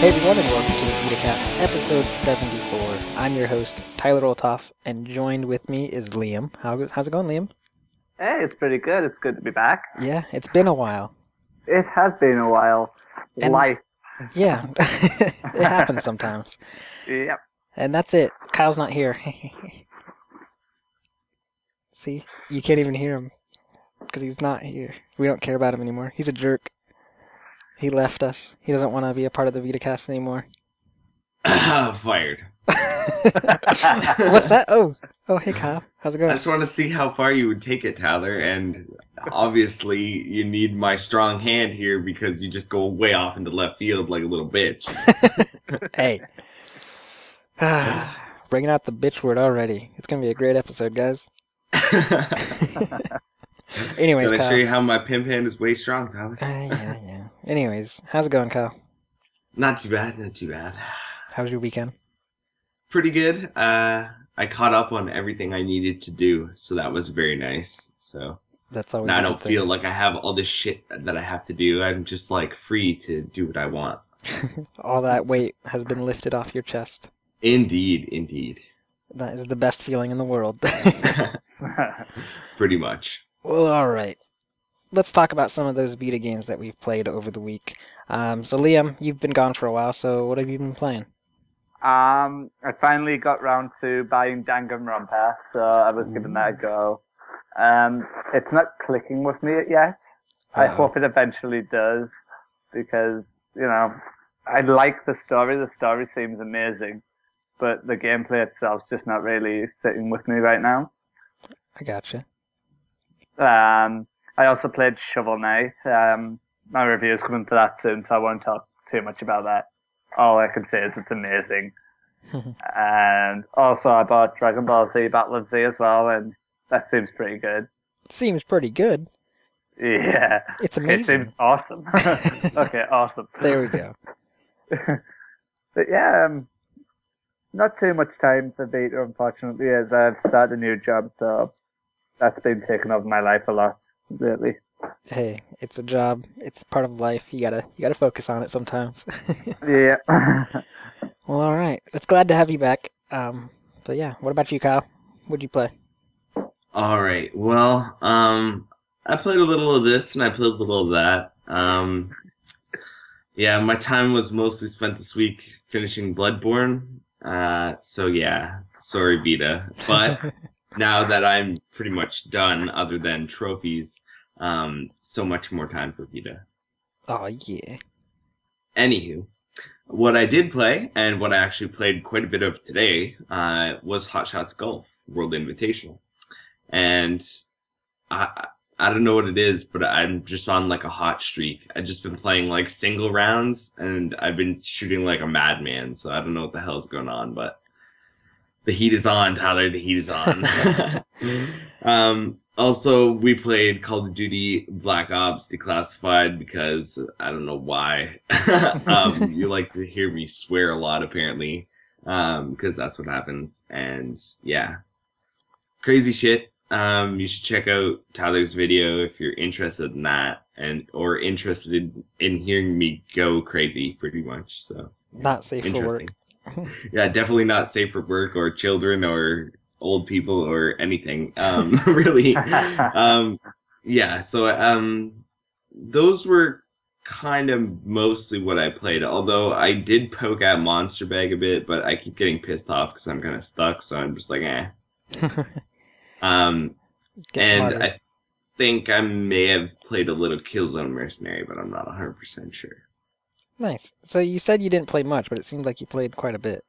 Hey everyone, and welcome to the Vita Cast, episode 74. I'm your host, Tyler Oltoff, and joined with me is Liam. How's it going, Liam? Hey, it's pretty good. It's good to be back. Yeah, it's been a while. It has been a while. And, Life. Yeah, it happens sometimes. Yep. And that's it. Kyle's not here. See? You can't even hear him, because he's not here. We don't care about him anymore. He's a jerk. He left us. He doesn't want to be a part of the Vita Cast anymore. Fired. What's that? Oh, hey Kyle. How's it going? I just want to see how far you would take it, Tyler, and obviously you need my strong hand here because you just go way off into left field like a little bitch. Hey. Bringing out the bitch word already. It's going to be a great episode, guys. Anyways, Can I Kyle. show you how my pimp hand is way strong, Tyler? Yeah. Anyways, how's it going, Kyle? Not too bad, not too bad. How was your weekend? Pretty good. I caught up on everything I needed to do, so that was very nice. So That's always now a I good don't thing. feel like I have all this shit that I have to do. I'm just like free to do what I want. All that weight has been lifted off your chest. Indeed. That is the best feeling in the world. Pretty much. Well, alright. Let's talk about some of those Vita games that we've played over the week. So Liam, you've been gone for a while, so what have you been playing? I finally got round to buying Danganronpa, so I was giving that a go. It's not clicking with me yet. I hope it eventually does, because, I like the story. The story seems amazing, but the gameplay itself's just not really sitting with me right now. I gotcha. I also played Shovel Knight. My review is coming for that soon, so I won't talk too much about that. All I can say is it's amazing. And also I bought Dragon Ball Z Battle of Z as well, and that seems pretty good. Seems pretty good. Yeah. It's amazing. It seems awesome. Okay, awesome. There we go. But yeah, not too much time for Vita, unfortunately, as I've started a new job, so that's been taking over my life a lot lately. Hey, it's a job. It's part of life. You gotta focus on it sometimes. Yeah. Well, all right. It's glad to have you back. But yeah, what about you, Kyle? What'd you play? All right. Well, I played a little of this and I played a little of that. Yeah, my time was mostly spent this week finishing Bloodborne. So yeah, sorry, Vita. But now that I'm pretty much done, other than trophies, so much more time for Vita. Oh yeah. Anywho, what I did play, and what I actually played quite a bit of today, was Hot Shots Golf World Invitational. And I don't know what it is, but I'm just on like a hot streak. I've just been playing like single rounds, and I've been shooting like a madman, so I don't know what the hell's going on, but the heat is on, Tyler, the heat is on. Also, we played Call of Duty Black Ops Declassified because I don't know why. You like to hear me swear a lot, apparently, because that's what happens. And yeah, crazy shit. You should check out Tyler's video if you're interested in that, or interested in hearing me go crazy, pretty much. So Not safe for work. Yeah, definitely not safe for work or children or old people or anything. Really. Yeah, so those were kind of mostly what I played, although I did poke at Monster Bag a bit, but I keep getting pissed off because I'm kind of stuck, so I'm just like, eh. And smarter. I think I may have played a little Killzone Mercenary, but I'm not 100% sure. Nice. So you said you didn't play much, but it seemed like you played quite a bit.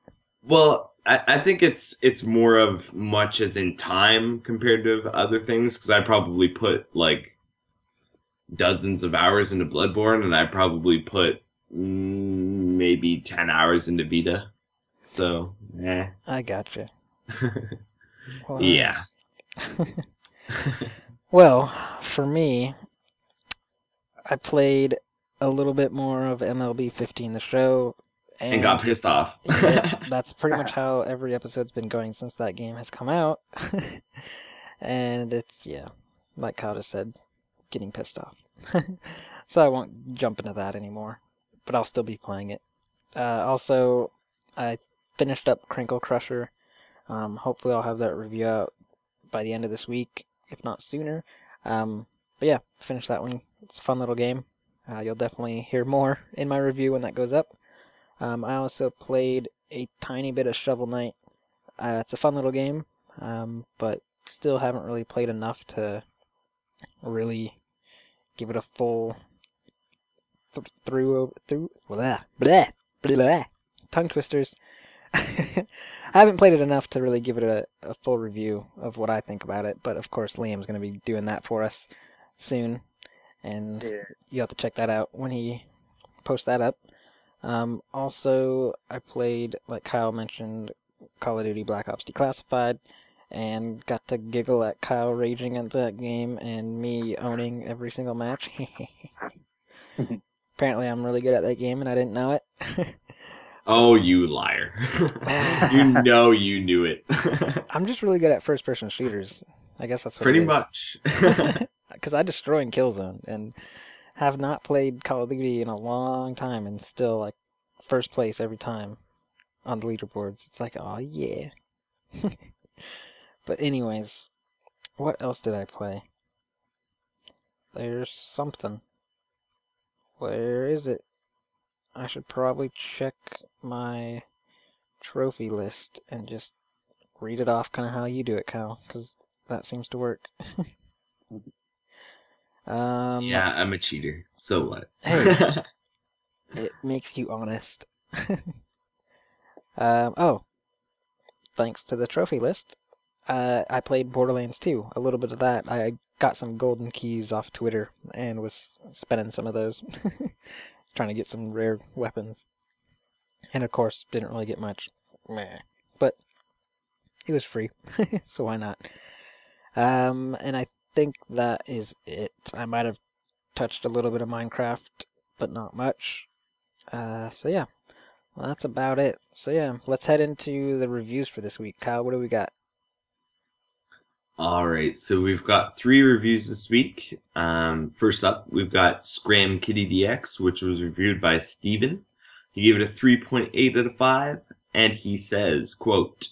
Well, I think it's more of much as in time compared to other things, because I probably put like dozens of hours into Bloodborne, and I probably put maybe 10 hours into Vita. So, eh. I gotcha. Well, Yeah. Well, for me, I played a little bit more of MLB 15 The Show. And got pissed off. Yeah, that's pretty much how every episode's been going since that game has come out. And it's, yeah, like Kyle just said, getting pissed off. So I won't jump into that anymore. But I'll still be playing it. Also, I finished up Crinkle Crusher. Hopefully I'll have that review out by the end of this week, if not sooner. But yeah, finished that one. It's a fun little game. You'll definitely hear more in my review when that goes up. I also played a tiny bit of Shovel Knight. It's a fun little game, but still haven't really played enough to really give it a full through blah, blah, blah, tongue twisters. I haven't played it enough to really give it a full review of what I think about it, but of course Liam's going to be doing that for us soon, and you have to check that out when he posts that up. Also, I played, like Kyle mentioned, Call of Duty Black Ops Declassified, and got to giggle at Kyle raging at that game and me owning every single match. Apparently I'm really good at that game and I didn't know it. Oh, you liar. You know you knew it. I'm just really good at first-person shooters. I guess that's what Pretty it is. much. Because I destroy in Killzone, and have not played Call of Duty in a long time, and still, like, first place every time on the leaderboards. It's like, oh yeah. But anyways, what else did I play? There's something. Where is it? I should probably check my trophy list and just read it off kind of how you do it, Kyle, because that seems to work. Yeah, I'm a cheater. So what? Hey, it makes you honest. Oh, thanks to the trophy list, I played Borderlands 2, a little bit of that. I got some golden keys off Twitter and was spending some of those, trying to get some rare weapons. And of course, didn't really get much. Meh. But it was free, so why not? And I think that is it. I might have touched a little bit of Minecraft, but not much. So yeah, well, that's about it. So yeah, let's head into the reviews for this week. Kyle, what do we got? Alright, so we've got 3 reviews this week. First up, we've got Scram Kitty DX, which was reviewed by Steven. He gave it a 3.8 out of 5, and he says, quote,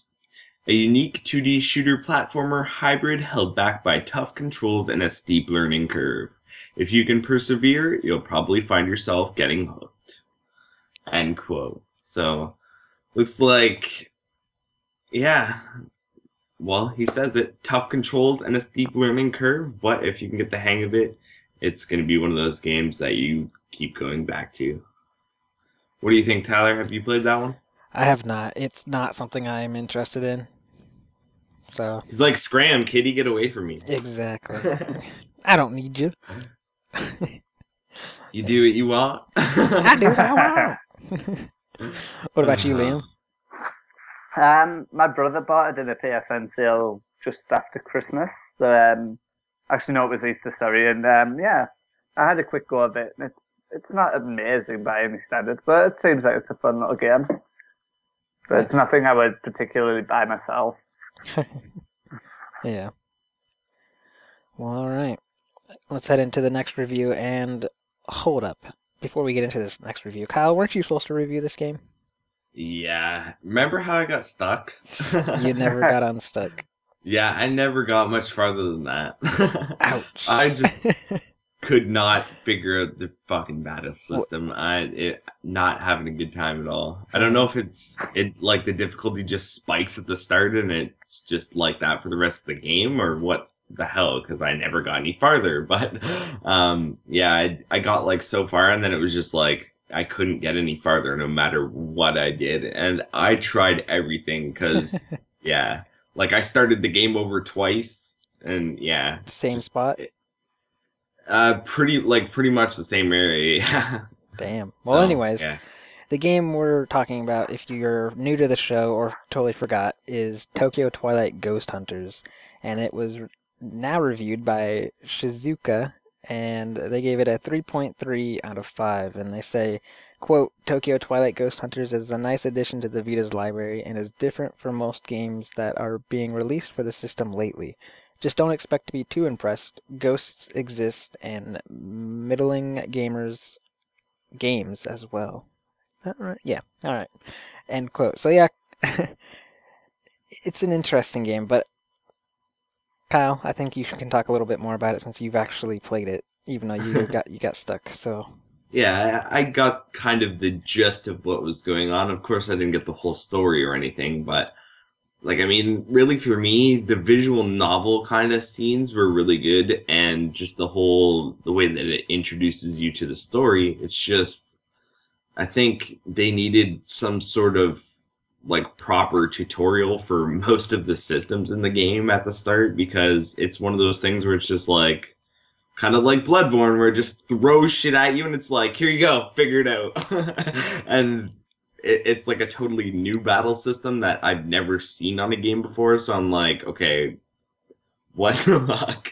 "A unique 2D shooter platformer hybrid held back by tough controls and a steep learning curve. If you can persevere, you'll probably find yourself getting hooked." End quote. So, looks like, yeah, well, he says it, tough controls and a steep learning curve, but if you can get the hang of it, it's going to be one of those games that you keep going back to. What do you think, Tyler? Have you played that one? I have not. It's not something I'm interested in. So He's like, "Scram, kitty, get away from me." exactly. I don't need you. You do what you want. I do what I want. What about you, Liam? My brother bought it in a PSN sale just after Christmas. So, actually, no, it was Easter, sorry. And yeah, I had a quick go of it. It's not amazing by any standard, but it seems like it's a fun little game. But it's nothing I would particularly buy myself. Yeah. Well, alright. Let's head into the next review, and hold up. Before we get into this next review, Kyle, weren't you supposed to review this game? Yeah. Remember how I got stuck? You never got unstuck. Yeah, I never got much farther than that. Ouch. I just could not figure out the fucking battle system. Not having a good time at all. I don't know if it like the difficulty just spikes at the start and it's just like that for the rest of the game, or what the hell, because I never got any farther. But yeah, I got like so far, and then it was just like I couldn't get any farther no matter what I did, and I tried everything because yeah, like I started the game over twice, and yeah, Same spot? pretty much the same area. Damn. Well, anyways, yeah. the game we're talking about, if you're new to the show or totally forgot, is Tokyo Twilight Ghost Hunters, and it was now reviewed by Shizuka, and they gave it a 3.3 out of 5, and they say, quote, "Tokyo Twilight Ghost Hunters is a nice addition to the Vita's library and is different from most games that are being released for the system lately. Just don't expect to be too impressed. Ghosts exist, and middling games as well." that right? Yeah. All right. End quote. So yeah, it's an interesting game, but Kyle, I think you can talk a little bit more about it since you've actually played it, even though you got stuck. So Yeah, I got kind of the gist of what was going on. Of course, I didn't get the whole story or anything, but like, I mean, really for me, the visual novel kind of scenes were really good, and just the way that it introduces you to the story, it's just, I think they needed some sort of like proper tutorial for most of the systems in the game at the start, because it's one of those things where it's just like, kind of like Bloodborne, where it just throws shit at you and it's like, here you go, figure it out. And it's like a totally new battle system that I've never seen on a game before, so I'm like, okay, what the fuck?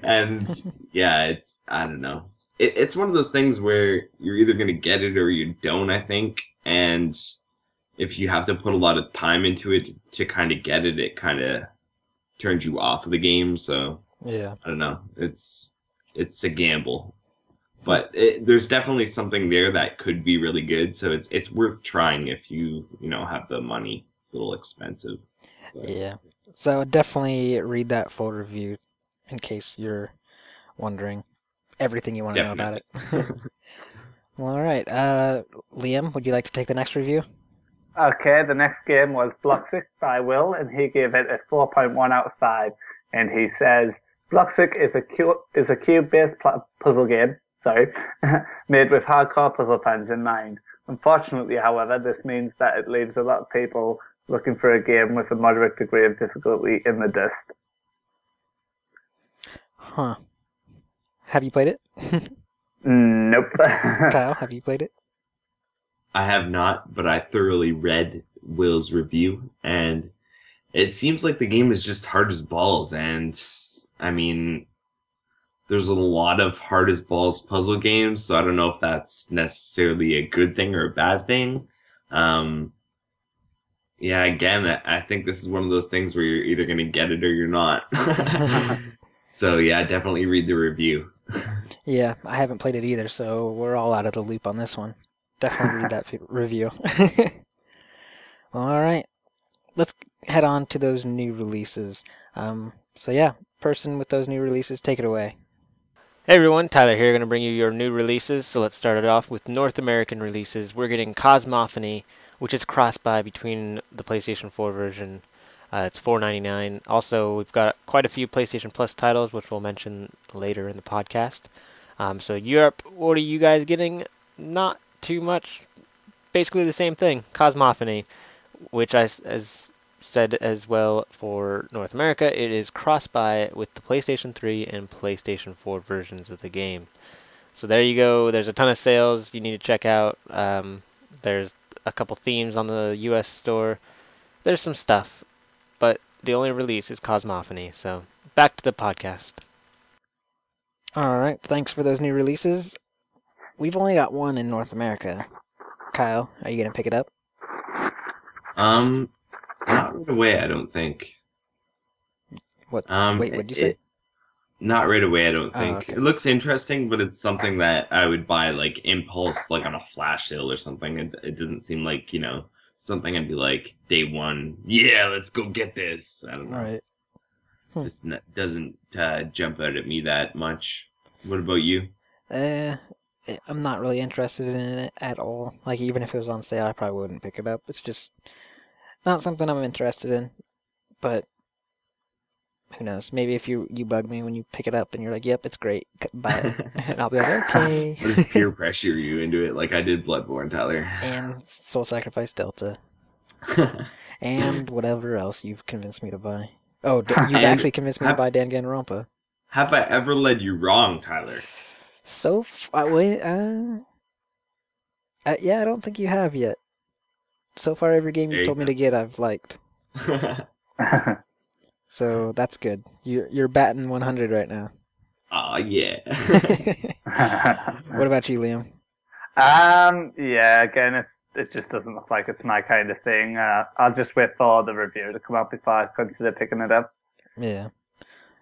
And yeah, I don't know. It's one of those things where you're either going to get it or you don't, I think, and if you have to put a lot of time into it to kind of get it, it kind of turns you off of the game, so yeah. I don't know. It's a gamble. But there's definitely something there that could be really good, so it's worth trying if you have the money. It's a little expensive. But. Yeah. So definitely read that full review in case you're wondering everything you want to know about it. Well, all right. Liam, would you like to take the next review? Okay, the next game was Bloxic by Will, and he gave it a 4.1 out of 5. And he says, Bloxic is a cube-based puzzle game, made with hardcore puzzle fans in mind. Unfortunately, however, this means that it leaves a lot of people looking for a game with a moderate degree of difficulty in the dust. Huh. Have you played it? Nope. Kyle, have you played it? I have not, but I thoroughly read Will's review, and it seems like the game is just hard as balls, and I mean, there's a lot of hard as balls puzzle games, so I don't know if that's necessarily a good thing or a bad thing. Yeah, again, I think this is one of those things where you're either going to get it or you're not. So yeah, definitely read the review. Yeah, I haven't played it either, so we're all out of the loop on this one. Definitely read that review. Well, all right. Let's head on to those new releases. So yeah, person with those new releases, take it away. Hey everyone, Tyler here, going to bring you your new releases. So let's start it off with North American releases. We're getting Cosmophony, which is cross-buy between the PlayStation 4 version. It's $4.99. Also, we've got quite a few PlayStation Plus titles, which we'll mention later in the podcast. So Europe, what are you guys getting? Not too much. Basically the same thing, Cosmophony, which as said as well for North America, it is cross-buy with the PlayStation 3 and PlayStation 4 versions of the game. So there you go. There's a ton of sales you need to check out. There's a couple themes on the US store. There's some stuff, but the only release is Cosmophony. So back to the podcast. All right, thanks for those new releases. We've only got one in North America. Kyle, are you going to pick it up? Not right away, I don't think. Wait, what'd you say? Not right away, I don't think. Oh, okay. It looks interesting, but it's something that I would buy like impulse, like on a flash sale or something. It doesn't seem like, something I'd be like, day one, yeah, let's go get this. I don't know. Right. Just doesn't jump out at me that much. What about you? I'm not really interested in it at all. Like, even if it was on sale, I probably wouldn't pick it up. It's just not something I'm interested in. But who knows? Maybe if you bug me when you pick it up and you're like, yep, it's great, buy it. And I'll be like, okay. I'll just peer pressure you into it like I did Bloodborne, Tyler. And Soul Sacrifice Delta. And whatever else you've convinced me to buy. Oh, you've actually convinced me to buy Danganronpa. Have I ever led you wrong, Tyler? Yeah, I don't think you have yet. So far, every game you've told me to get, I've liked. So that's good. You're batting 100 right now. Aw, yeah. What about you, Liam? Yeah, again, it just doesn't look like it's my kind of thing. I'll just wait for the review to come out before I consider picking it up. Yeah,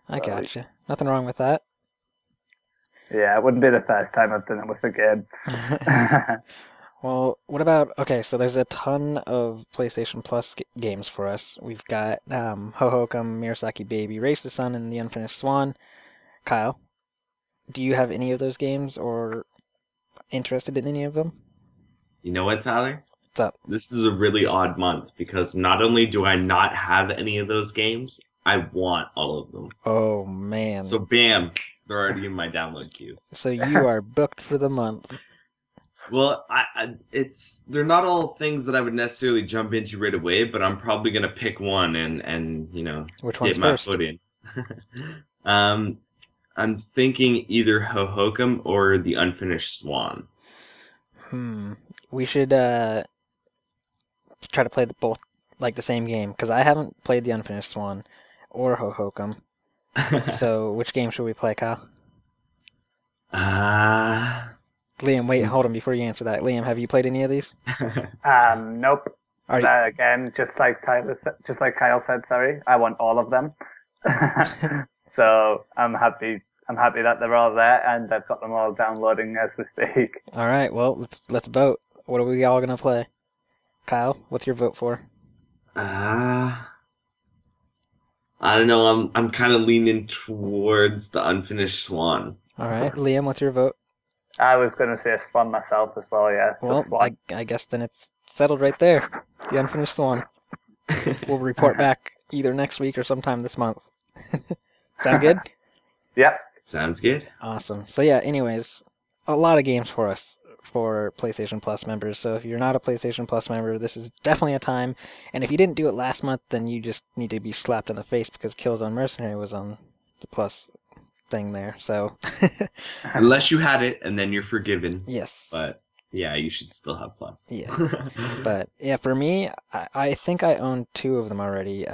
I gotcha. Nothing wrong with that. Yeah, it wouldn't be the first time I've done it with a game. Well, what about, okay, so there's a ton of PlayStation Plus games for us. We've got Hohokam, Murasaki Baby, Race the Sun, and The Unfinished Swan. Kyle, do you have any of those games or interested in any of them? You know what, Tyler? What's up? This is a really odd month because not only do I not have any of those games, I want all of them. Oh, man. So bam, they're already in my download queue. So you are booked for the month. Well, they're not all things that I would necessarily jump into right away, but I'm probably gonna pick one and Which one's get my first? foot in. I'm thinking either Hohokam or The Unfinished Swan. We should try to play both like the same game, because I haven't played The Unfinished Swan or Hohokam. So which game should we play, Kyle? Liam, wait, hold on before you answer that. Liam, have you played any of these? Nope. Are you, Again, just like Kyle said, sorry, I want all of them. So I'm happy that they're all there, and I've got them all downloading as we speak. all right, well, let's vote. What are we all gonna play? Kyle, what's your vote for? I don't know. I'm kind of leaning towards The Unfinished Swan. All right, Liam, what's your vote? I was going to say Swan myself as well, yeah. So Well, Swan. I guess then it's settled right there. The Unfinished Swan. We'll report back either next week or sometime this month. Sound good? Yep. Sounds good. Awesome. So yeah, anyways, a lot of games for us for PlayStation Plus members. So if you're not a PlayStation Plus member, this is definitely a time. And if you didn't do it last month, then you just need to be slapped in the face because Killzone Mercenary was on the Plus thing there. So Unless you had it, and then you're forgiven. yes. But yeah, you should still have Plus. Yeah. But yeah, for me, I think I own 2 of them already.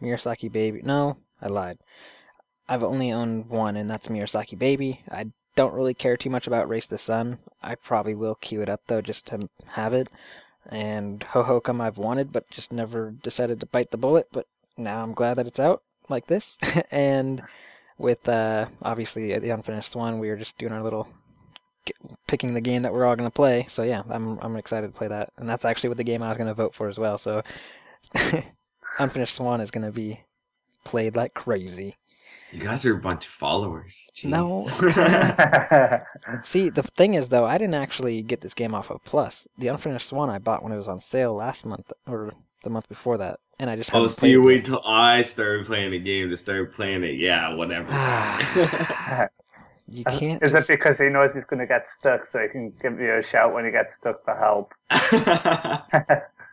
Murasaki Baby. No, I lied. I've only owned 1, and that's Murasaki Baby. I don't really care too much about Race the Sun. I probably will queue it up, though, just to have it. And Hohokam I've wanted, but just never decided to bite the bullet. But now I'm glad that it's out like this. And with, obviously, The Unfinished Swan, we were just doing our little picking the game that we're all going to play. So yeah, I'm excited to play that. And that's actually what the game I was going to vote for as well. So Unfinished Swan is going to be played like crazy. You guys are a bunch of followers. Jeez. No. See, the thing is, though, I didn't actually get this game off of Plus. The Unfinished Swan I bought when it was on sale last month, or the month before that, and I just haven't so played you it wait yet. till I started playing the game to start playing it. Yeah, whatever. You can't Is just... it because he knows he's going to get stuck, so he can give you a shout when he gets stuck for help?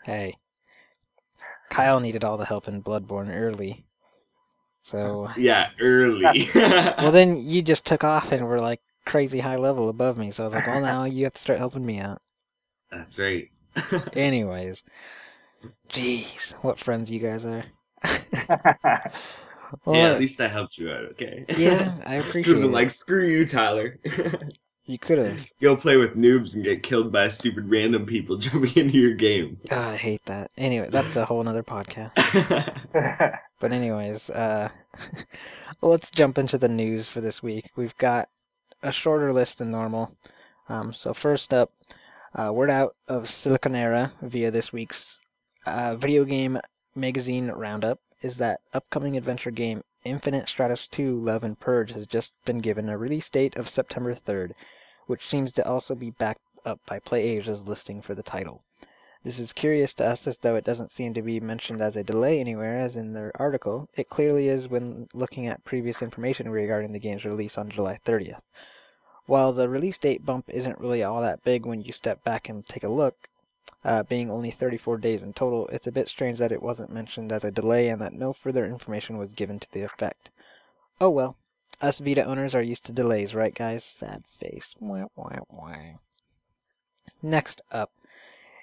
Hey. Kyle needed all the help in Bloodborne early. So... Yeah, early. Well, then you just took off and were like crazy high level above me, so I was like, well, now you have to start helping me out. That's right. Anyways. Jeez, what friends you guys are. Well, Yeah, at least I helped you out, okay? yeah, I Could appreciate have been it. like, screw you, Tyler. You could have. Go play with noobs and get killed by stupid random people jumping into your game. I hate that. Anyway, that's a whole nother podcast. But anyways, let's jump into the news for this week. We've got a shorter list than normal. So first up, word out of Siliconera via this week's video game magazine roundup is that upcoming adventure game Infinite Stratos 2 Love and Purge has just been given a release date of September 3rd, which seems to also be backed up by PlayAsia's listing for the title. This is curious to us as though it doesn't seem to be mentioned as a delay anywhere, as in their article. It clearly is when looking at previous information regarding the game's release on July 30th. While the release date bump isn't really all that big when you step back and take a look, being only 34 days in total, it's a bit strange that it wasn't mentioned as a delay and that no further information was given to the effect. Oh well, us Vita owners are used to delays, right guys? Sad face. Wah, wah, wah. Next up,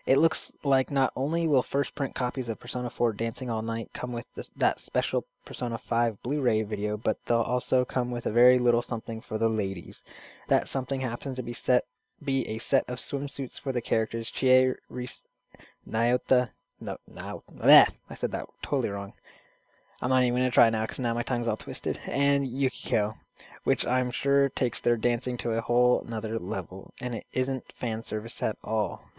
it looks like not only will first print copies of Persona 4 Dancing All Night come with that special Persona 5 Blu-ray video, but they'll also come with a very little something for the ladies. That something happens to be a set of swimsuits for the characters Chie, Nyota, I said that totally wrong. I'm not even going to try now because now my tongue's all twisted, and Yukiko. which I'm sure takes their dancing to a whole nother level, and it isn't fan service at all.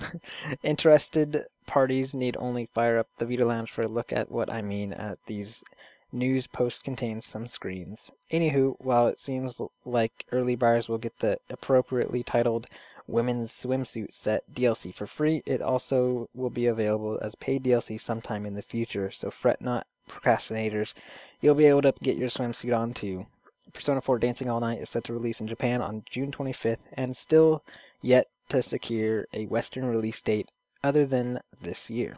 Interested parties need only fire up the Vita Lounge for a look at what I mean at these news post contains some screens. Anywho, while it seems like early buyers will get the appropriately titled Women's Swimsuit Set DLC for free, it also will be available as paid DLC sometime in the future, so fret not, procrastinators. You'll be able to get your swimsuit on too. Persona 4 Dancing All Night is set to release in Japan on June 25th, and still yet to secure a Western release date other than this year.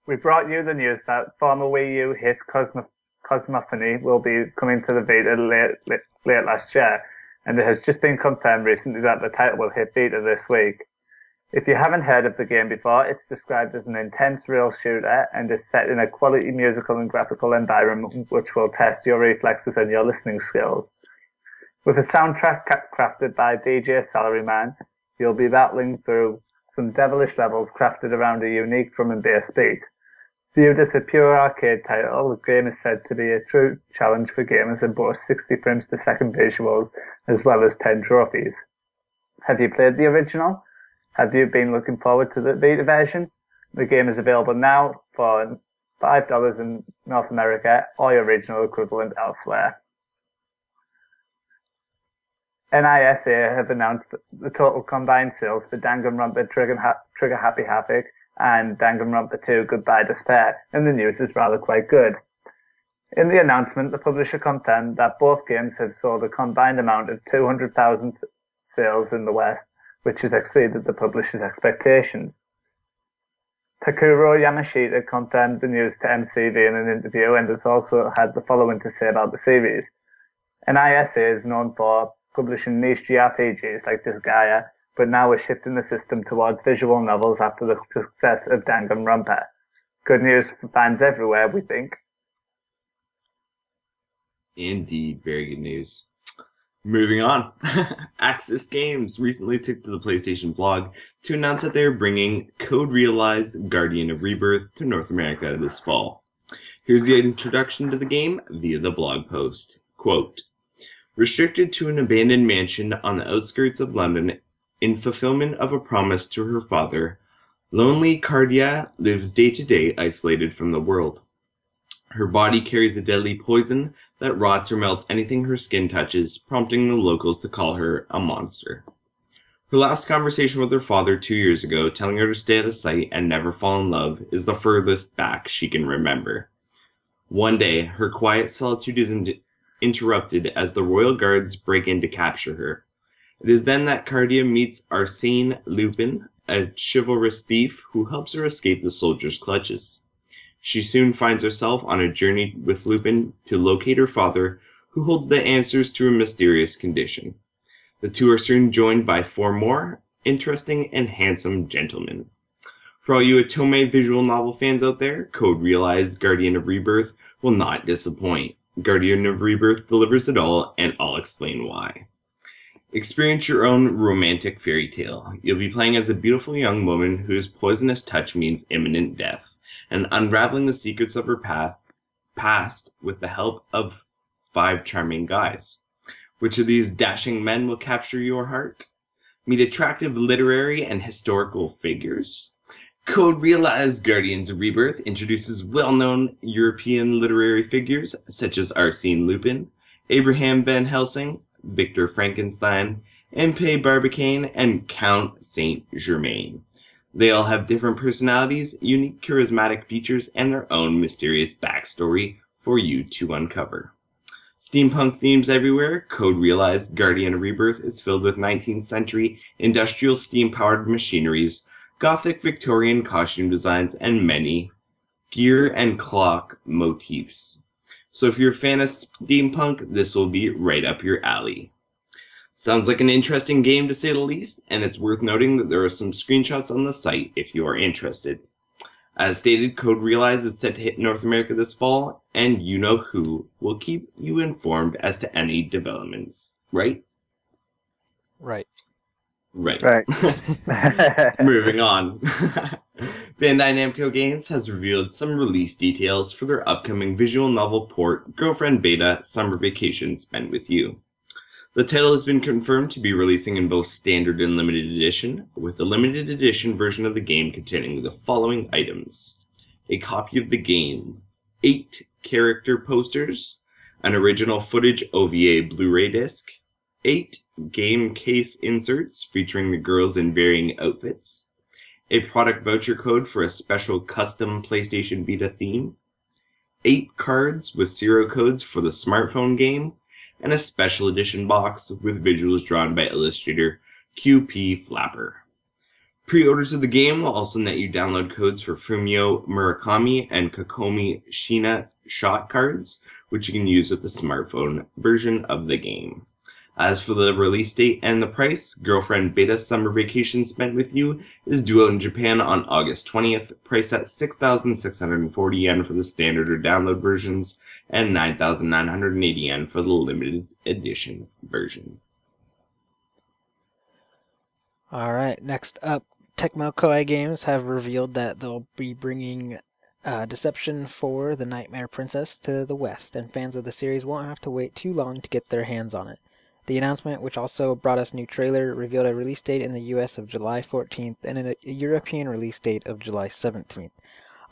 We brought you the news that former Wii U hit Cosmophony will be coming to the Vita late last year, and it has just been confirmed recently that the title will hit Vita this week. If you haven't heard of the game before, it's described as an intense rail shooter and is set in a quality musical and graphical environment which will test your reflexes and your listening skills. With a soundtrack crafted by DJ Salaryman, you'll be battling through some devilish levels crafted around a unique drum and bass beat. Viewed as a pure arcade title, the game is said to be a true challenge for gamers and boasts 60 frames per second visuals as well as 10 trophies. Have you played the original? Have you been looking forward to the Vita version? The game is available now for $5 in North America or your regional equivalent elsewhere. NISA have announced the total combined sales for Danganronpa Trigger Happy Havoc and Danganronpa 2 Goodbye Despair, and the news is rather quite good. In the announcement, the publisher confirmed that both games have sold a combined amount of 200,000 sales in the West, which has exceeded the publisher's expectations. Takuro Yamashita confirmed the news to MCV in an interview and has also had the following to say about the series. NISA is known for publishing niche JRPGs like Disgaea, but now we're shifting the system towards visual novels after the success of Danganronpa. Good news for fans everywhere, we think. Indeed, very good news. Moving on. Axis Games recently took to the PlayStation blog to announce that they are bringing Code Realize Guardian of Rebirth to North America this fall. Here's the introduction to the game via the blog post. Quote, restricted to an abandoned mansion on the outskirts of London in fulfillment of a promise to her father, lonely Cardia lives day to day isolated from the world. Her body carries a deadly poison that rots or melts anything her skin touches, prompting the locals to call her a monster. Her last conversation with her father 2 years ago, telling her to stay out of sight and never fall in love, is the furthest back she can remember. One day, her quiet solitude is interrupted as the royal guards break in to capture her. It is then that Cardia meets Arsène Lupin, a chivalrous thief who helps her escape the soldiers' clutches. She soon finds herself on a journey with Lupin to locate her father, who holds the answers to a mysterious condition. The two are soon joined by 4 more interesting and handsome gentlemen. For all you Otome visual novel fans out there, Code Realize Guardian of Rebirth will not disappoint. Guardian of Rebirth delivers it all, and I'll explain why. Experience your own romantic fairy tale. You'll be playing as a beautiful young woman whose poisonous touch means imminent death, and unraveling the secrets of her past with the help of 5 charming guys. Which of these dashing men will capture your heart? Meet attractive literary and historical figures. Code Realize Guardians of Rebirth introduces well-known European literary figures such as Arsène Lupin, Abraham Van Helsing, Victor Frankenstein, M.P. Barbicane, and Count Saint-Germain. They all have different personalities, unique charismatic features, and their own mysterious backstory for you to uncover. Steampunk themes everywhere, Code Realize Guardian of Rebirth is filled with 19th century industrial steam-powered machineries, Gothic Victorian costume designs, and many gear and clock motifs. So if you're a fan of steampunk, this will be right up your alley. Sounds like an interesting game to say the least, and it's worth noting that there are some screenshots on the site if you are interested. As stated, Code Realize is set to hit North America this fall, and you know who will keep you informed as to any developments, right? Right. Right. Right. Moving on. Bandai Namco Games has revealed some release details for their upcoming visual novel port, Girlfriend Beta Summer Vacation Spent With You. The title has been confirmed to be releasing in both standard and limited edition, with the limited edition version of the game containing the following items: a copy of the game, 8 character posters, an original footage OVA Blu-ray disc, 8 game case inserts featuring the girls in varying outfits, a product voucher code for a special custom PlayStation Vita theme, 8 cards with serial codes for the smartphone game, and a special edition box with visuals drawn by illustrator QP Flapper. Pre-orders of the game will also net you download codes for Fumio Murakami and Kokomi Shina shot cards, which you can use with the smartphone version of the game. As for the release date and the price, Girlfriend Beta Summer Vacation Spent With You is due out in Japan on August 20th, priced at 6,640 yen for the standard or download versions, and 9,980 yen for the limited edition version. Alright, next up, Tecmo Koei Games have revealed that they'll be bringing Deception 4, The Nightmare Princess, to the West, and fans of the series won't have to wait too long to get their hands on it. The announcement, which also brought us a new trailer, revealed a release date in the US of July 14th and a European release date of July 17th.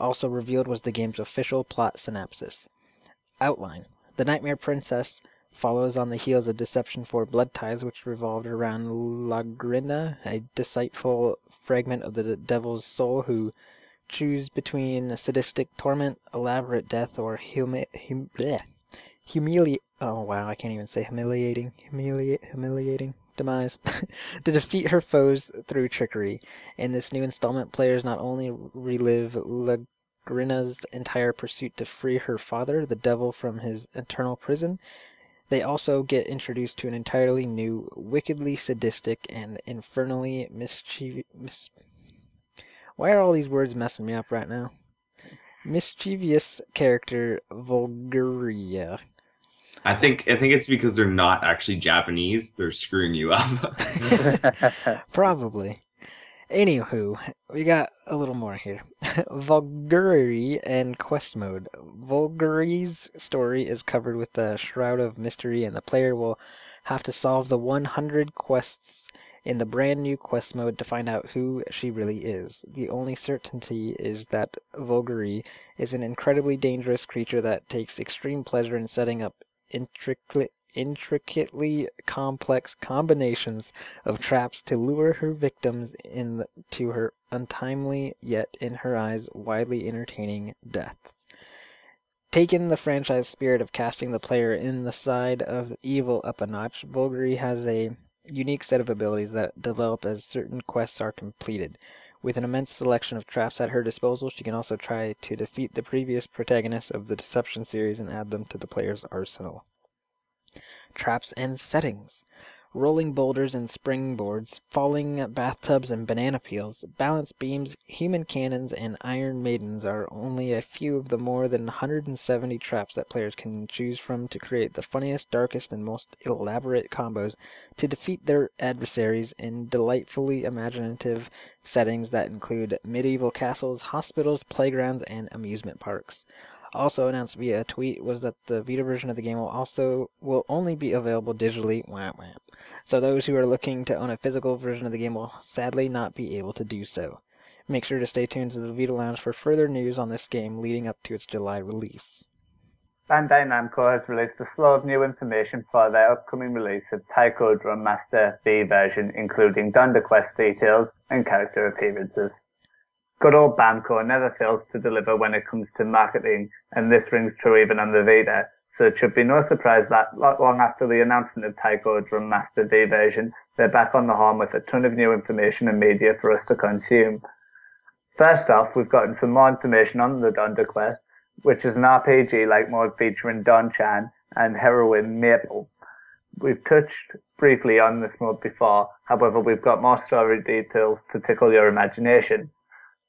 Also revealed was the game's official plot synopsis. Outline: The Nightmare Princess follows on the heels of Deception 4 Blood Ties, which revolved around Lagrina, a deceitful fragment of the devil's soul who choose between sadistic torment, elaborate death, or humiliating demise to defeat her foes through trickery. In this new installment, players not only relive Lagrina's entire pursuit to free her father, the devil, from his eternal prison, they also get introduced to an entirely new, wickedly sadistic, and infernally Why are all these words messing me up right now? Mischievous character, Vulgaria. I think it's because they're not actually Japanese. They're screwing you up. Probably. Anywho, we got a little more here. Vulgari and Quest Mode. Vulgari's story is covered with a shroud of mystery, and the player will have to solve the 100 quests in the brand new Quest Mode to find out who she really is. The only certainty is that Vulgari is an incredibly dangerous creature that takes extreme pleasure in setting up intricately complex combinations of traps to lure her victims into her untimely, yet in her eyes widely entertaining deaths. Taking the franchise spirit of casting the player in the side of evil up a notch, Vulgari has a unique set of abilities that develop as certain quests are completed. With an immense selection of traps at her disposal, she can also try to defeat the previous protagonists of the Deception series and add them to the player's arsenal. Traps and settings. Rolling boulders and springboards, falling bathtubs and banana peels, balance beams, human cannons, and iron maidens are only a few of the more than 170 traps that players can choose from to create the funniest, darkest, and most elaborate combos to defeat their adversaries in delightfully imaginative settings that include medieval castles, hospitals, playgrounds, and amusement parks. Also announced via a tweet was that the Vita version of the game will only be available digitally, so those who are looking to own a physical version of the game will sadly not be able to do so. Make sure to stay tuned to the Vita Lounge for further news on this game leading up to its July release. Bandai Namco has released a slew of new information for their upcoming release of Taiko Drum Master V version, including Thunder Quest details and character appearances. Good old Bamco never fails to deliver when it comes to marketing, and this rings true even on the Vita, so it should be no surprise that not long after the announcement of Taiko Drum Master V version, they're back on the horn with a ton of new information and media for us to consume. First off, we've gotten some more information on the Thunder Quest, which is an RPG-like mode featuring Don-chan and heroine Maple. We've touched briefly on this mode before, however we've got more story details to tickle your imagination.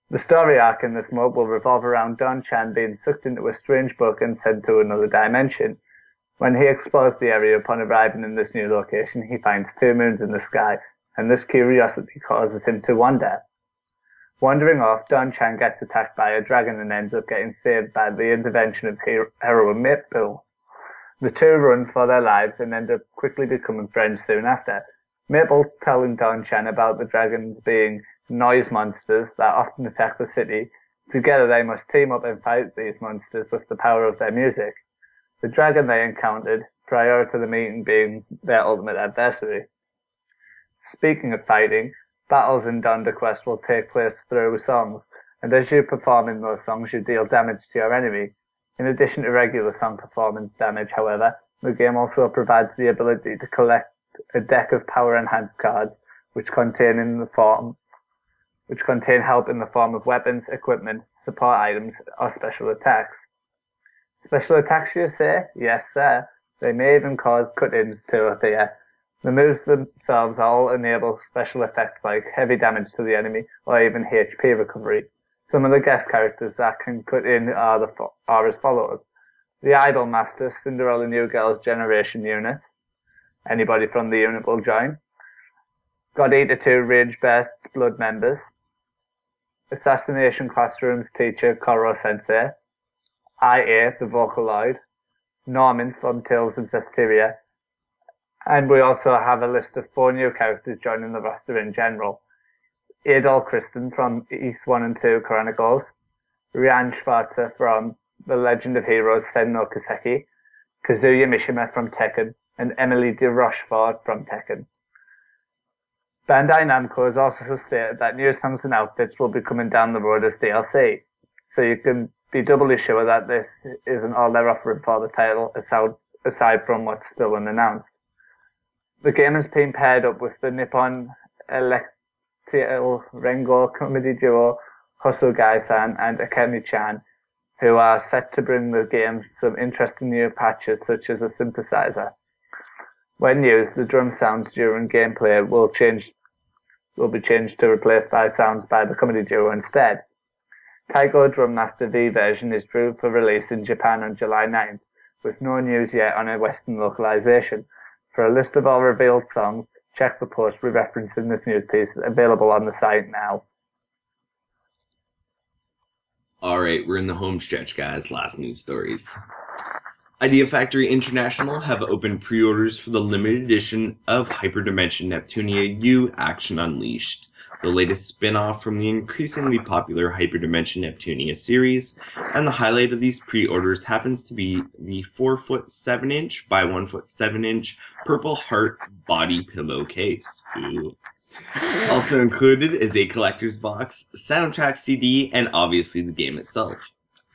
The story arc in this mode will revolve around Don-chan being sucked into a strange book and sent to another dimension. When he explores the area upon arriving in this new location, he finds 2 moons in the sky, and this curiosity causes him to wonder. Wandering off, Don Chan gets attacked by a dragon and ends up getting saved by the intervention of heroine Maple. The two run for their lives and end up quickly becoming friends soon after. Maple telling Don Chan about the dragons being noise monsters that often attack the city. Together they must team up and fight these monsters with the power of their music. The dragon they encountered prior to the meeting being their ultimate adversary. Speaking of fighting, battles in Donda Quest will take place through songs, and as you perform in those songs, you deal damage to your enemy. In addition to regular song performance damage, however, the game also provides the ability to collect a deck of power-enhanced cards, which contain help in the form of weapons, equipment, support items, or special attacks. Special attacks, you say? Yes, sir. They may even cause cut-ins to appear. The moves themselves all enable special effects like heavy damage to the enemy or even HP recovery. Some of the guest characters that can cut in are as follows. The Idol Master, Cinderella New Girl's Generation Unit. Anybody from the unit will join. God Eater 2 Rage Burst's Blood Members. Assassination Classroom's teacher, Koro Sensei. IA, the Vocaloid. Norman from Tales of Zestiria. And we also have a list of 4 new characters joining the roster in general. Adol Kristen from East 1 and 2 Chronicles. Ryan Schwarzer from The Legend of Heroes Sen no Kiseki. Kazuya Mishima from Tekken. And Emily de Rochefort from Tekken. Bandai Namco has also stated that new songs and outfits will be coming down the road as DLC. So you can be doubly sure that this isn't all they're offering for the title, aside from what's still unannounced. The game has been paired up with the Nippon Electrical Rengo comedy duo Hosogai-san and Akemi-chan, who are set to bring the game some interesting new patches such as a synthesizer. When used, the drum sounds during gameplay will be changed to replace by sounds by the comedy duo instead. Taiko Drum Master V version is due for release in Japan on July 9th, with no news yet on a Western localization. For a list of all revealed songs, check the post we referenced in this news piece available on the site now. Alright, we're in the home stretch, guys. Last news stories. Idea Factory International have opened pre-orders for the limited edition of Hyperdimension Neptunia U Action Unleashed, the latest spin-off from the increasingly popular Hyperdimension Neptunia series, and the highlight of these pre-orders happens to be the 4-foot 7-inch by 1-foot 7-inch Purple Heart body pillowcase. Ooh. Also included is a collector's box, soundtrack CD, and obviously the game itself.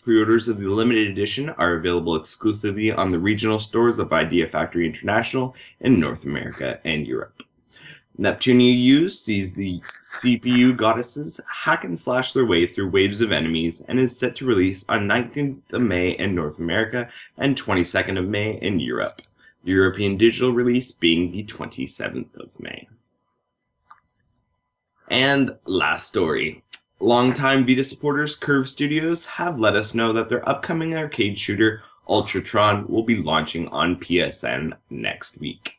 Pre-orders of the limited edition are available exclusively on the regional stores of Idea Factory International in North America and Europe. Neptunia U sees the CPU goddesses hack and slash their way through waves of enemies and is set to release on 19th of May in North America and 22nd of May in Europe, the European digital release being the 27th of May. And last story. Longtime Vita supporters Curve Studios have let us know that their upcoming arcade shooter, Ultratron, will be launching on PSN next week.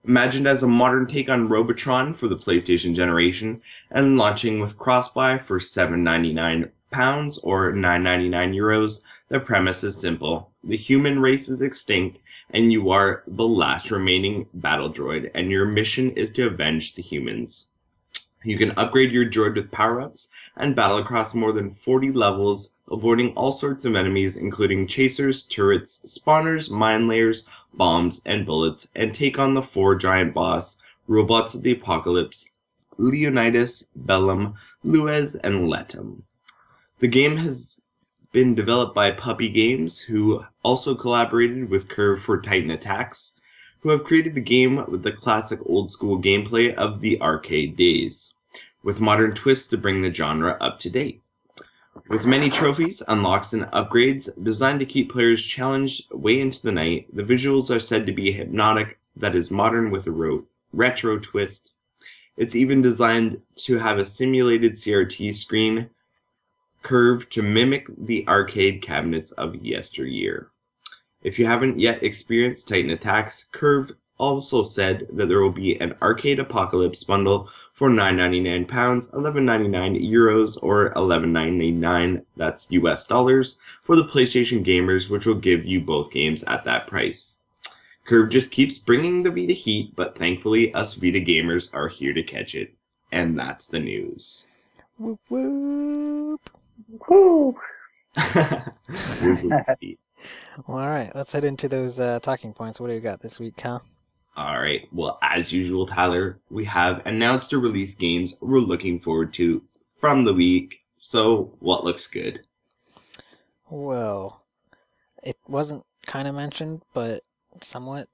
Imagined as a modern take on Robotron for the PlayStation generation, and launching with cross-buy for £7.99 or €9.99, the premise is simple. The human race is extinct, and you are the last remaining battle droid, and your mission is to avenge the humans. You can upgrade your droid with power-ups and battle across more than 40 levels, avoiding all sorts of enemies including chasers, turrets, spawners, mine layers, bombs, and bullets, and take on the 4 giant boss, robots of the apocalypse, Leonidas, Bellum, Luez, and Letum. The game has been developed by Puppy Games, who also collaborated with Curve for Titan Attacks, who have created the game with the classic old-school gameplay of the arcade days, with modern twists to bring the genre up to date. With many trophies, unlocks, and upgrades designed to keep players challenged way into the night, the visuals are said to be hypnotic that is modern with a retro twist. It's even designed to have a simulated CRT screen curved to mimic the arcade cabinets of yesteryear. If you haven't yet experienced Titan Attacks, Curve also said that there will be an Arcade Apocalypse bundle for £9.99, €11.99, or $11.99, that's US dollars, for the PlayStation gamers, which will give you both games at that price. Curve just keeps bringing the Vita heat, but thankfully us Vita gamers are here to catch it. And that's the news. Whoop whoop. Woo! Well, all right, let's head into those talking points. What do you got this week, Cal? All right. Well, as usual, Tyler, we have announced or released games we're looking forward to from the week. So, what looks good? Well, it wasn't kind of mentioned, but somewhat.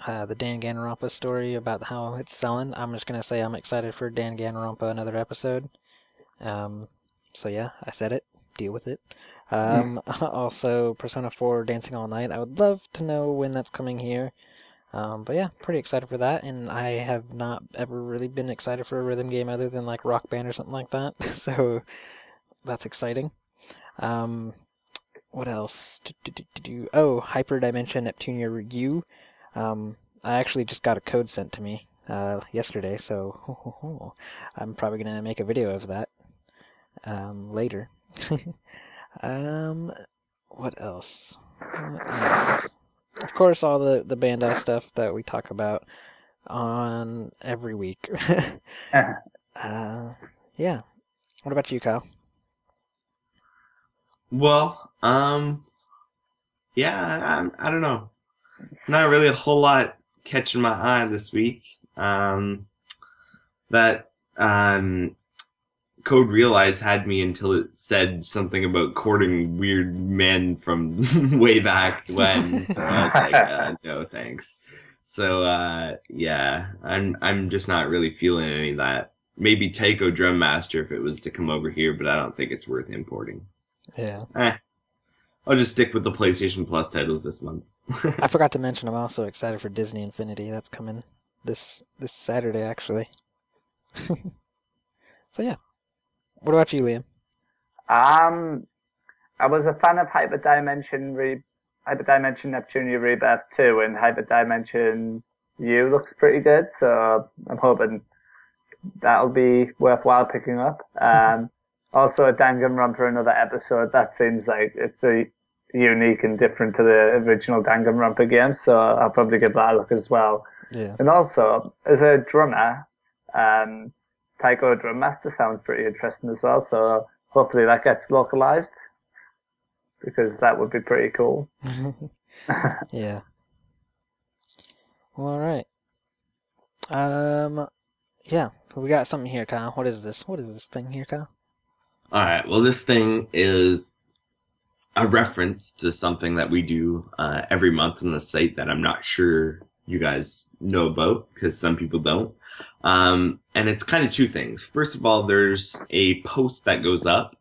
The Danganronpa story about how it's selling. I'm just going to say I'm excited for Danganronpa another episode. So yeah, I said it. Deal with it. Also, Persona 4 Dancing All Night. I would love to know when that's coming here. But yeah, pretty excited for that, and I have not ever really been excited for a rhythm game other than like Rock Band or something like that, so that's exciting. What else? Oh, Hyperdimension Neptunia U. I actually just got a code sent to me yesterday, so I'm probably going to make a video of that later. What else? Of course, all the Bandai stuff that we talk about on every week. Yeah. What about you, Kyle? Well, yeah, I don't know. Not really a whole lot catching my eye this week. That Code Realize had me until it said something about courting weird men from way back when. So I was like, no thanks. So yeah, I'm just not really feeling any of that. Maybe Taiko Drum Master if it was to come over here, but I don't think it's worth importing. Yeah. I'll just stick with the PlayStation Plus titles this month. I forgot to mention I'm also excited for Disney Infinity. That's coming this Saturday, actually. So yeah. What about you, Liam? I was a fan of Hyperdimension Neptunia Rebirth 2, and Hyperdimension U looks pretty good, so I'm hoping that'll be worthwhile picking up. Also, a Danganronpa another episode. That seems like it's a unique and different to the original Danganronpa game, so I'll probably give that a look as well. Yeah. And also, as a drummer, Taiko Drum Master sounds pretty interesting as well, so hopefully that gets localized, because that would be pretty cool. Yeah. Well, all right. Yeah, we got something here, Kyle. What is this? What is this thing here, Kyle? All right. Well, this thing is a reference to something that we do every month on the site that I'm not sure you guys know about, because some people don't. And it's kind of two things. First of all, there's a post that goes up,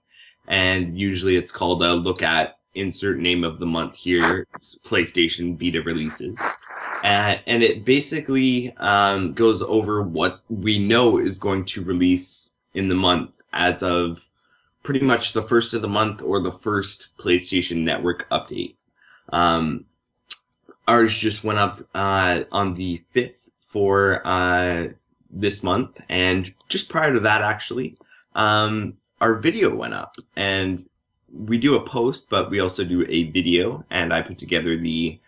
and usually it's called a look at insert name of the month here, PlayStation Vita releases. And it basically goes over what we know is going to release in the month as of pretty much the first of the month or the first PlayStation Network update. Ours just went up on the 5th for this month, and just prior to that, actually, our video went up. And we do a post, but we also do a video, and I put together the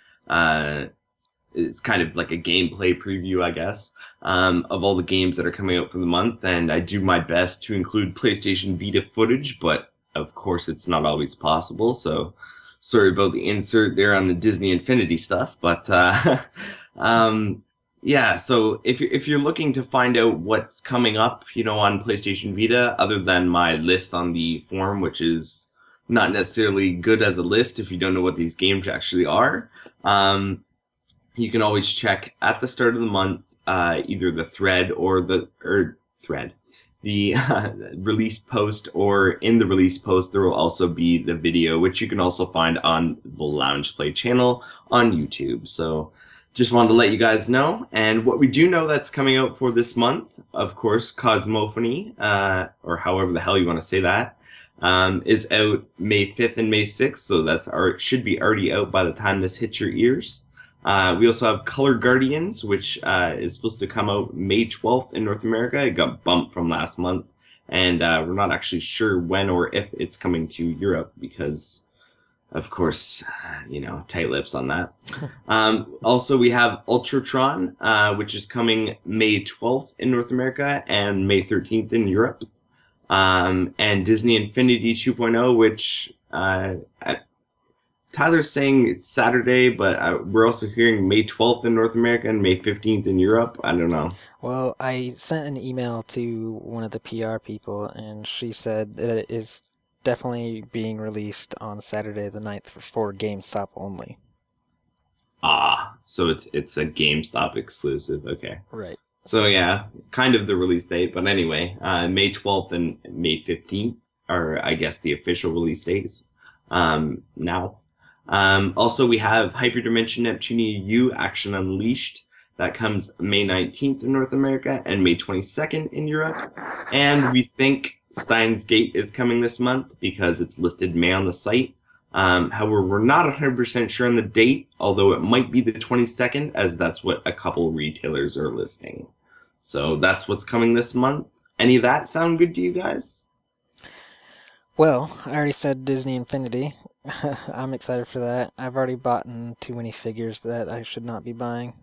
it's kind of like a gameplay preview, I guess, of all the games that are coming out for the month, and I do my best to include PlayStation Vita footage, but of course it's not always possible, so sorry about the insert there on the Disney Infinity stuff, but yeah, so if you're looking to find out what's coming up, you know, on PlayStation Vita, other than my list on the forum, which is not necessarily good as a list if you don't know what these games actually are, you can always check at the start of the month either the thread or the release post, or in the release post there will also be the video, which you can also find on the Lounge Play channel on YouTube. So just wanted to let you guys know. And what we do know that's coming out for this month, of course, Cosmophony, or however the hell you want to say that, is out May 5th and May 6th, so it should be already out by the time this hits your ears. We also have Color Guardians, which is supposed to come out May 12th in North America. It got bumped from last month, and we're not actually sure when or if it's coming to Europe because, of course, tight lips on that. Also, we have Ultratron, which is coming May 12th in North America and May 13th in Europe. And Disney Infinity 2.0, which Tyler's saying it's Saturday, but we're also hearing May 12th in North America and May 15th in Europe. I don't know. Well, I sent an email to one of the PR people, and she said that it is definitely being released on Saturday the 9th for GameStop only. So it's a GameStop exclusive. Okay. Right. So yeah, kind of the release date, but anyway, May 12th and May 15th are, I guess, the official release dates. Now. Also, we have Hyperdimension Neptunia U Action Unleashed. That comes May 19th in North America and May 22nd in Europe. And we think Steins Gate is coming this month because it's listed May on the site. However, we're not 100% sure on the date, although it might be the 22nd, as that's what a couple retailers are listing. So that's what's coming this month. Any of that sound good to you guys? Well, I already said Disney Infinity. I'm excited for that. I've already bought too many figures that I should not be buying.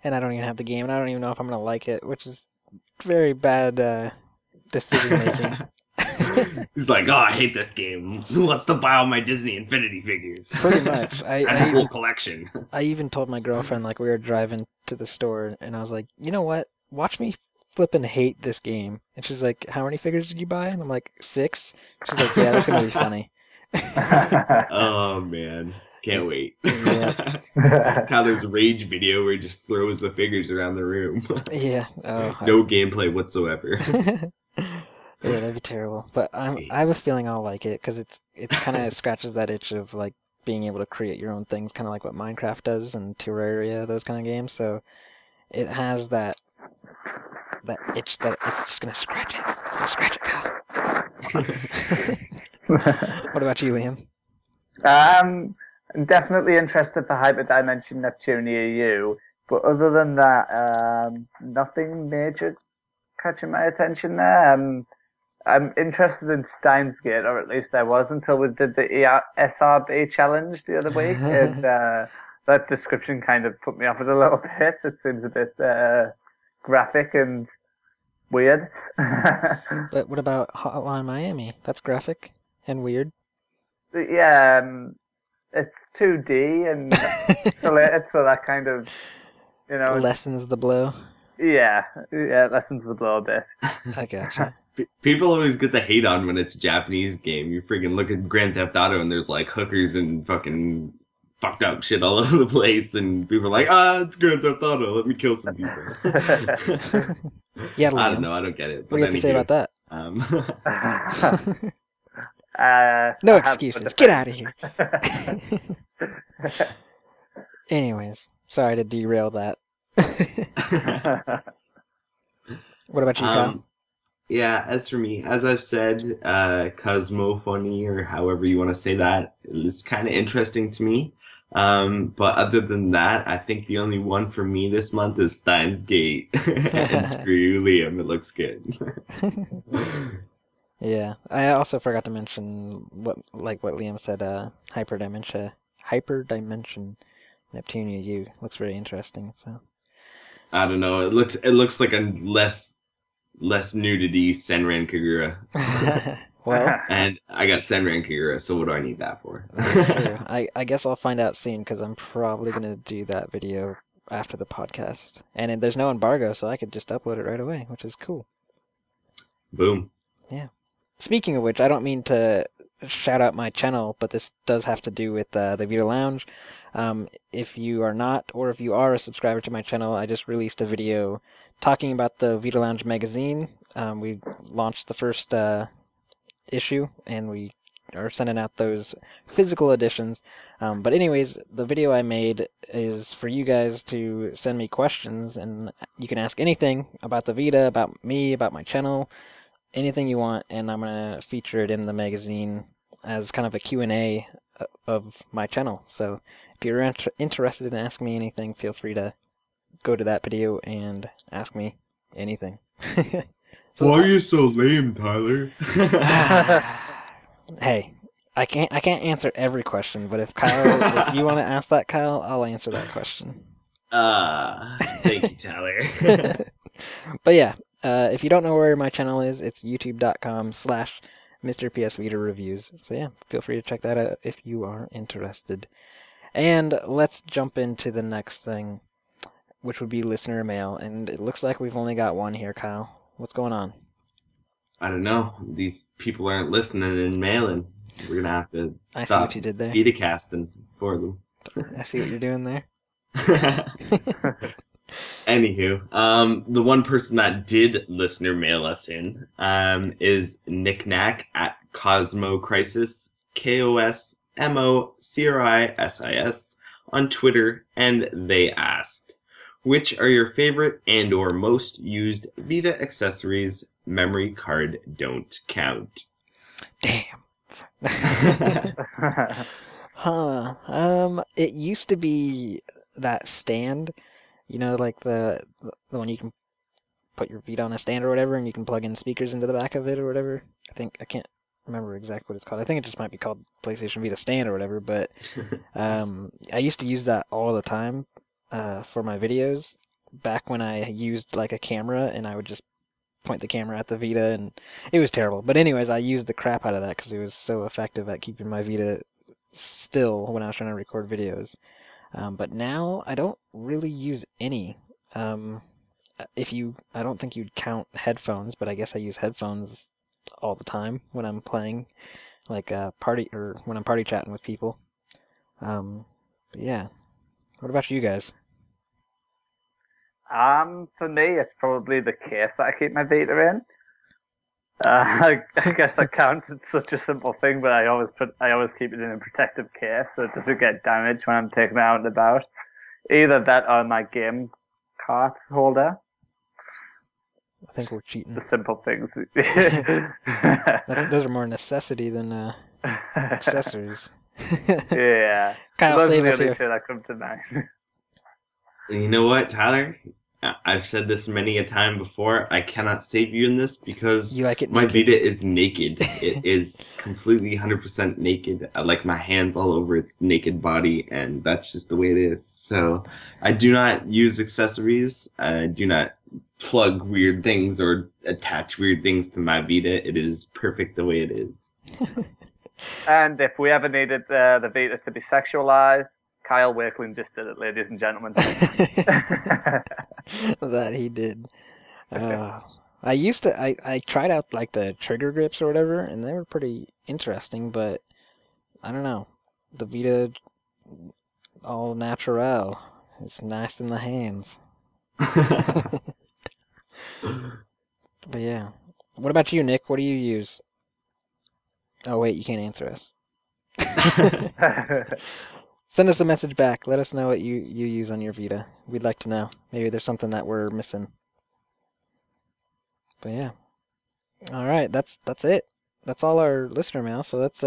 And I don't even have the game, and I don't even know if I'm going to like it, which is very bad decision making. He's like, oh, I hate this game. Who wants to buy all my Disney Infinity figures? Pretty much. I have a whole collection. I even told my girlfriend, like, we were driving to the store, and I was like, you know what? Watch me flippin' hate this game. And she's like, how many figures did you buy? And I'm like, 6. She's like, yeah, that's going to be funny. Oh, man. Can't wait. Yeah. Tyler's rage video where he just throws the figures around the room. Yeah. No gameplay whatsoever. Yeah, that'd be terrible. But I have a feeling I'll like it because it kind of scratches that itch of like being able to create your own things, kind of like what Minecraft does and Terraria, those kind of games. So it has that itch that it's just gonna scratch it. It's gonna scratch it, Kyle. What about you, Liam? I'm definitely interested for Hyperdimension Neptunia U, but other than that, nothing major catching my attention there. I'm interested in Steins Gate, or at least I was until we did the SRB challenge the other week, and that description kind of put me off it a little bit. It seems a bit graphic and weird. But what about Hotline Miami? That's graphic and weird. Yeah, it's 2D and isolated, so that kind of, lessens the blow. Yeah, it lessens the blow a bit. I gotcha. People always get the hate on when it's a Japanese game. You freaking look at Grand Theft Auto and there's like hookers and fucking fucked up shit all over the place, and people are like, it's Grand Theft Auto, let me kill some people. Yeah, Liam. I don't know, I don't get it. What do you have to say about that? No excuses. Get out of here. Anyways, sorry to derail that. What about you, Kyle? Yeah, as for me, as I've said, Cosmophony, or however you want to say that, is kind of interesting to me. But other than that, I think the only one for me this month is Steins Gate. And screw you, Liam, it looks good. Yeah, I also forgot to mention what Liam said. Hyperdimension Neptunia U looks very interesting. So I don't know. It looks like a less nudity Senran Kagura. Well, and I got Senran Kagura, so what do I need that for? That's true. I guess I'll find out soon because I'm probably gonna do that video after the podcast, and there's no embargo, so I could just upload it right away, which is cool. Boom. Yeah. Speaking of which, I don't mean to shout out my channel, but this does have to do with the Vita Lounge. If you are not, or if you are a subscriber to my channel, I just released a video talking about the Vita Lounge magazine. We launched the first issue, and we are sending out those physical editions. But anyways, the video I made is for you guys to send me questions, and you can ask anything about the Vita, about me, about my channel, anything you want, and I'm going to feature it in the magazine as kind of a Q&A of my channel. So if you're interested in asking me anything, feel free to go to that video and ask me anything. So Why are you so lame, Tyler? hey, I can't answer every question, but if if you want to ask that, Kyle, I'll answer that question. Thank you, Tyler. But yeah, if you don't know where my channel is, it's youtube.com/Mr. PS Vita Reviews. So yeah, feel free to check that out if you are interested. And let's jump into the next thing, which would be listener mail. And it looks like we've only got one here, Kyle. What's going on? I don't know. These people aren't listening and mailing. We're gonna have to I see stop what you did there. Vita casting for them. I see what you're doing there. Anywho, the one person that did listener mail us in is Knickknack at Cosmo Crisis, KOSMOCRISIS on Twitter, and they asked, which are your favorite and or most used Vita accessories? Memory card don't count. Damn. Huh. It used to be that stand, you know, like the one you can put your Vita on a stand or whatever, and you can plug in speakers into the back of it or whatever. I can't remember exactly what it's called. I think it just might be called PlayStation Vita stand or whatever, but I used to use that all the time for my videos back when I used like a camera, and I would just point the camera at the Vita, and it was terrible. But anyways, I used the crap out of that because it was so effective at keeping my Vita still when I was trying to record videos. But now I don't really use any. I don't think you'd count headphones, but I guess I use headphones all the time when I'm playing, like party or when I'm party chatting with people. But yeah. What about you guys? For me, it's probably the case that I keep my Vita in. I guess that counts. It's such a simple thing, but I always keep it in a protective case so it doesn't get damaged when I'm taking it out and about. Either that or my game cart holder. I think we're cheating. The simple things. Those are more necessity than accessories. Yeah. Kyle, those save are us the here. only two that come to mind. You know what, Tyler? I've said this many a time before. I cannot save you in this because You like it my naked. Vita is naked. It is completely 100% naked. I like my hands all over its naked body, and that's just the way it is. So I do not use accessories. I do not plug weird things or attach weird things to my Vita. It is perfect the way it is. And if we ever needed the Vita to be sexualized, Kyle Wakeling just did it, ladies and gentlemen. That he did. I tried out like the trigger grips or whatever, and they were pretty interesting, but I don't know. The Vita all natural. It's nice in the hands. But yeah. What about you, Nick? What do you use? Oh wait, you can't answer us. Send us a message back. Let us know what you use on your Vita. We'd like to know. Maybe there's something that we're missing. But yeah. Alright, that's it. That's all our listener mail, so let's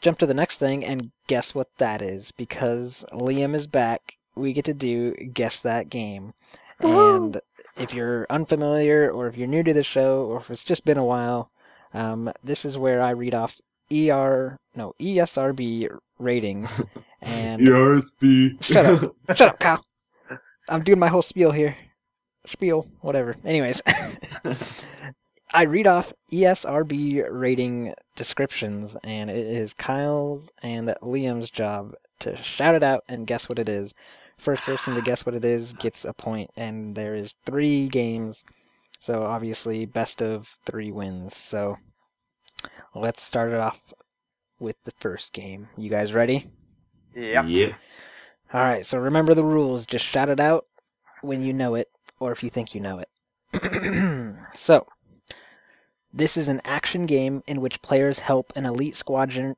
jump to the next thing and guess what that is. Because Liam is back, we get to do Guess That Game. And if you're unfamiliar, or if you're new to the show, or if it's just been a while, this is where I read off ESRB ratings. And ERSB. Shut up, Kyle. I'm doing my whole spiel here. Whatever. Anyways, I read off ESRB rating descriptions, and it is Kyle's and Liam's job to shout it out and guess what it is. First person to guess what it is gets a point, and there is 3 games, so obviously best of 3 wins. So let's start it off with the first game. You guys ready? Yep. Yeah. Alright, so remember the rules. Just shout it out when you know it, or if you think you know it. So, this is an action game in which players help an elite squadron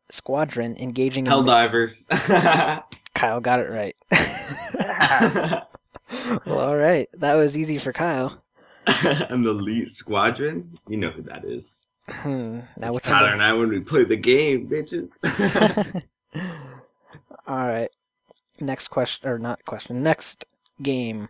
engaging in... Helldivers. Kyle got it right. Well, alright. That was easy for Kyle. An elite squadron? You know who that is. Now It's which Tyler one? and I when we play the game, bitches. All right. Next question, or not question. Next game.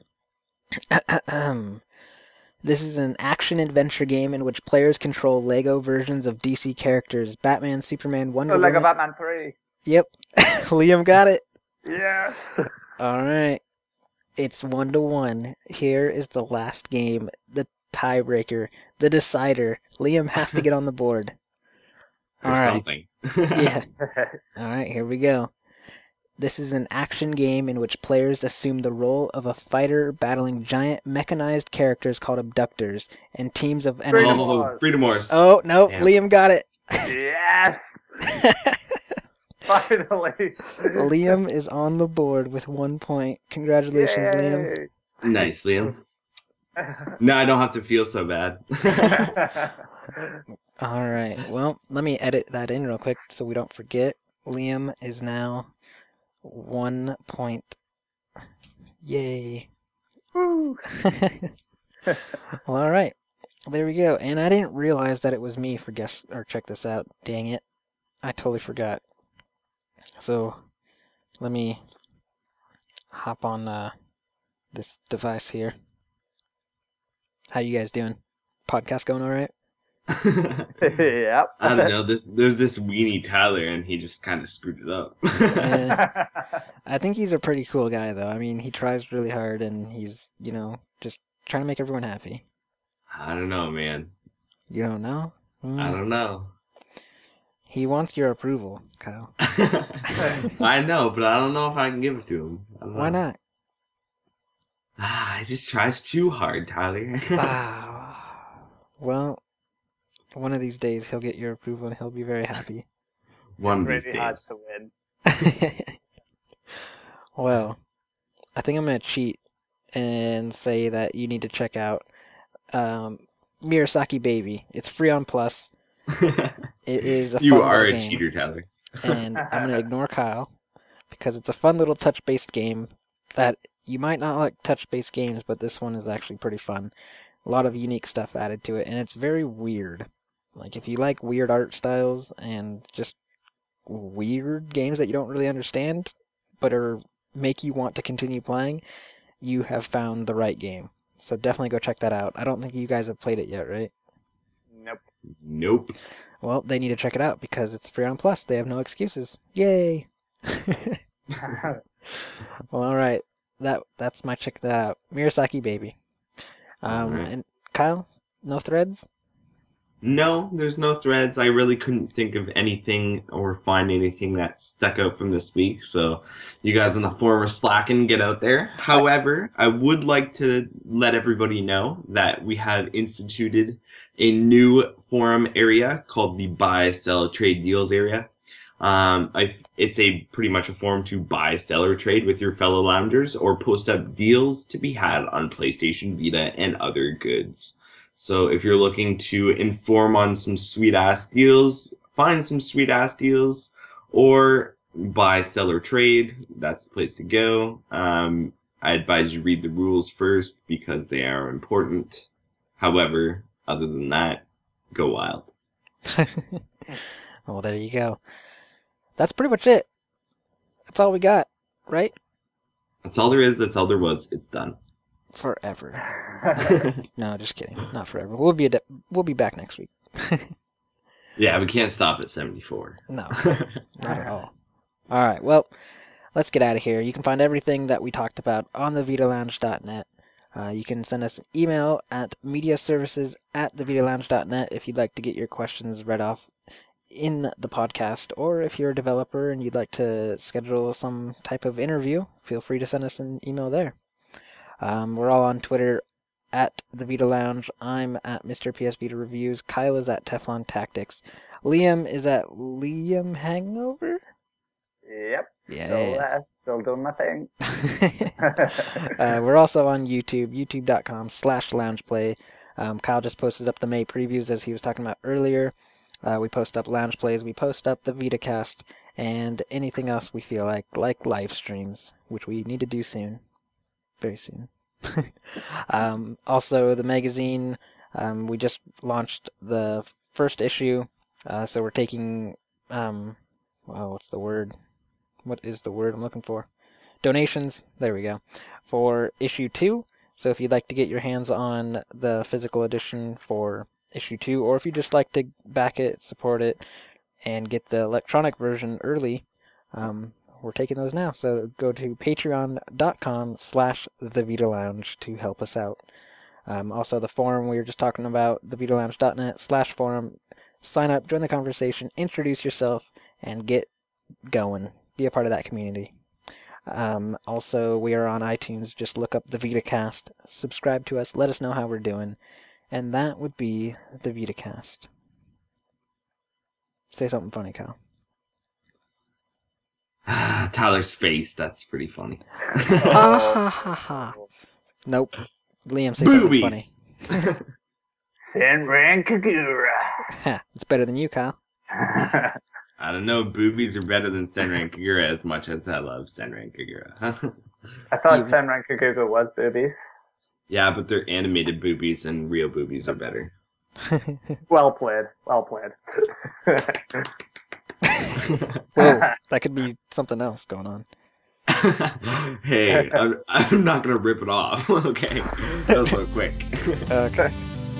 This is an action-adventure game in which players control Lego versions of DC characters. Batman, Superman, Wonder Oh, Lego Woman. Batman 3. Yep. Liam got it. Yes. All right. It's 1-1. Here is the last game, the tiebreaker, the decider. Liam has to get on the board. Or All right. something. Yeah. All right, here we go. This is an action game in which players assume the role of a fighter battling giant mechanized characters called abductors and teams of enemies. Freedom Oh, Wars. Freedom Wars. Oh, no, Damn. Liam got it. Yes. Finally. Liam is on the board with 1 point. Congratulations, Liam. Yay. Nice, Liam. Now I don't have to feel so bad. All right, well, let me edit that in real quick so we don't forget. Liam is now 1 point. Yay. Woo. Well, all right. There we go. And I didn't realize that it was me for guess or check this out. Dang it. I totally forgot. So, let me hop on this device here. How you guys doing? Podcast going all right? Yep. I don't know. There's this weenie Tyler, and he just kind of screwed it up. I think he's a pretty cool guy, though. I mean, he tries really hard, and he's, just trying to make everyone happy. I don't know, man. You don't know? I don't know. He wants your approval, Kyle. I know, but I don't know if I can give it to him. I don't know. Why not? He just tries too hard, Tyler. Well, one of these days he'll get your approval and he'll be very happy. One of It's these really hard days. to win. Well, I think I'm going to cheat and say that you need to check out Murasaki Baby. It's free on Plus. It is a You fun are a little game, cheater, Tyler. and I'm going to ignore Kyle because it's a fun little touch-based game that you might not like touch-based games, but this one is actually pretty fun. A lot of unique stuff added to it, and it's very weird. Like, if you like weird art styles and just weird games that you don't really understand, but make you want to continue playing, you have found the right game. So definitely go check that out. I don't think you guys have played it yet, right? Nope. Nope. Well, they need to check it out because it's free on Plus. They have no excuses. Yay! Well, all right. That's my check that out. Murasaki Baby. Alright. And Kyle, no threads? No, there's no threads. I really couldn't think of anything or find anything that stuck out from this week. So you guys on the forum are slacking, get out there. However, I would like to let everybody know that we have instituted a new forum area called the buy, sell, trade deals area. It's pretty much a forum to buy, sell, or trade with your fellow loungers or post up deals to be had on PlayStation, Vita, and other goods. So if you're looking to inform on some sweet-ass deals, find some sweet-ass deals, or buy, sell, or trade, that's the place to go. I advise you read the rules first because they are important. However, other than that, go wild. Well, there you go. That's pretty much it. That's all we got, right? That's all there is, that's all there was. It's done. Forever. No, just kidding. Not forever. We'll be back next week. Yeah, we can't stop at 74. No, not at all. All right, well, let's get out of here. You can find everything that we talked about on the VitaLounge.net. You can send us an email at mediaservices@thevitalounge.net if you'd like to get your questions read off in the podcast, or if you're a developer and you'd like to schedule some type of interview, feel free to send us an email there. We're all on Twitter at the Vita Lounge. I'm at Mr. PS Vita Reviews. Kyle is at Teflon Tactics. Liam is at Liam Hangover. Yep. Yeah. Still doing my thing. We're also on YouTube, youtube.com/loungeplay. Kyle just posted up the May previews as he was talking about earlier. We post up lounge plays, we post up the Vita Cast, and anything else we feel like live streams, which we need to do soon. Very soon. Also, the magazine, we just launched the first issue. So we're taking, what's the word? What is the word I'm looking for? Donations, there we go, for issue 2. So if you'd like to get your hands on the physical edition for issue 2, or if you just like to back it, support it, and get the electronic version early, we're taking those now. So go to patreon.com/thevitalounge to help us out. Also, the forum we were just talking about, thevitalounge.net/forum. Sign up, join the conversation, introduce yourself, and get going. Be a part of that community. Also, we are on iTunes. Just look up the Vita Cast. Subscribe to us. Let us know how we're doing. And that would be the Vita Cast. Say something funny, Kyle. Tyler's face, that's pretty funny. Ha ha ha ha. Nope. Liam, say something funny. Senran Kagura. Ha, it's better than you, Kyle. I don't know, boobies are better than Senran Kagura as much as I love Senran Kagura. I thought Senran Kagura was boobies. Yeah, but they're animated boobies and real boobies are better. Well played. Well played. Whoa, that could be something else going on. Hey, I'm not going to rip it off. Okay, that was a little quick. Okay.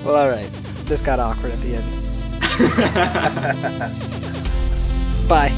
Well, alright. This got awkward at the end. Bye.